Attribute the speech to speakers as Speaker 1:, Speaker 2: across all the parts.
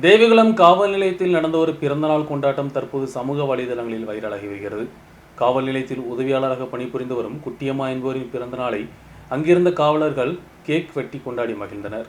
Speaker 1: தேவிகுளம் காவல் நிலையத்தில் நடந்த ஒரு பிறந்தநாள் கொண்டாட்டம் தற்போது சமூக வலைதளங்களில் வைரலாகி வருகிறது. காவல் நிலையத்தில் உதவியாளராக பணிபுரிந்து வரும் குட்டியம்மா என்பவரின் பிறந்த நாளை அங்கிருந்த காவலர்கள் கேக் வெட்டி கொண்டாடி மகிழ்ந்தனர்.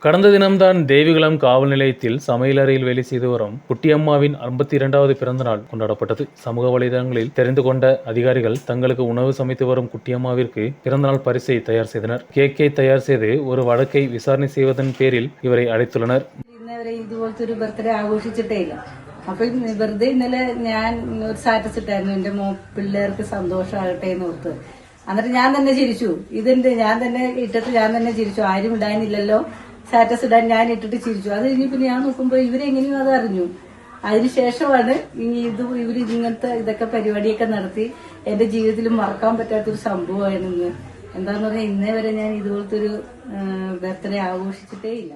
Speaker 1: கடந்த தினம்தான் தேவிகுளம் காவல் நிலையத்தில் சமையலறையில் வேலை செய்து வரும் குட்டியம்மாவின் 52வது பிறந்த நாள் கொண்டாடப்பட்டது. சமூக வலைதளங்களில் தெரிந்து கொண்ட அதிகாரிகள் தங்களுக்கு உணவு சமைத்து வரும் குட்டியம்மாவிற்கு பிறந்தநாள் பரிசை தயார் செய்தனர். കേക്ക് தயார் செய்து ஒரு വഴக்கை விசாரணை செய்வதன் பேரில் இவரை அழைத்துள்ளனர்.
Speaker 2: ഇതുപോലത്തെ ഒരു ബർത്ത്ഡേ ആഘോഷിച്ചിട്ടേ ഇല്ല. അപ്പൊ വെറുതെ ഇന്നലെ ഞാൻ ഒരു സ്റ്റാറ്റസ് ഇട്ടായിരുന്നു, എന്റെ പിള്ളേർക്ക് സന്തോഷമാകട്ടെ എന്ന് ഓർത്ത്. എന്നിട്ട് ഞാൻ തന്നെ ചിരിച്ചു. ഇതിന്റെ ഞാൻ തന്നെ ഇട്ടിട്ട് ഞാൻ തന്നെ ചിരിച്ചു. ആരും ഇടാനില്ലല്ലോ, സ്റ്റാറ്റസ് ഇടാൻ ഞാൻ ഇട്ടിട്ട് ചിരിച്ചു. അത് കഴിഞ്ഞ് പിന്നെ ഞാൻ നോക്കുമ്പോ ഇവരെങ്ങനെയും അത് അറിഞ്ഞു. അതിനുശേഷമാണ് ഇവര് ഇങ്ങനത്തെ ഇതൊക്കെ പരിപാടിയൊക്കെ നടത്തി എന്റെ ജീവിതത്തിൽ മറക്കാൻ പറ്റാത്തൊരു സംഭവമായിരുന്നു. എന്താന്ന് പറഞ്ഞാൽ ഇന്നേ വരെ ഞാൻ ഇതുപോലത്തെ ഒരു ബർത്ത്ഡേ ആഘോഷിച്ചിട്ടേ ഇല്ല.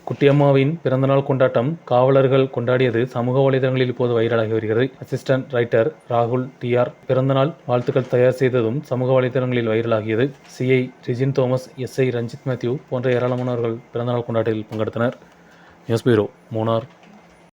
Speaker 1: குட்டியம்மாவின் பிறந்தநாள் கொண்டாட்டம் காவலர்கள் கொண்டாடியது சமூக வலைதளங்களில் இப்போது வைரலாகி வருகிறது. அசிஸ்டன்ட் ரைட்டர் ராகுல் டிஆர் பிறந்தநாள் வாழ்த்துக்கள் தயார் செய்ததும் சமூக வலைதளங்களில் வைரலாகியது. சிஐ ரிஜின் தோமஸ், எஸ்ஐ ரஞ்சித் மேத்யூ போன்ற ஏராளமானவர்கள் பிறந்தநாள் கொண்டாட்டத்தில் பங்கெடுத்தனர். News bureau, Munnar.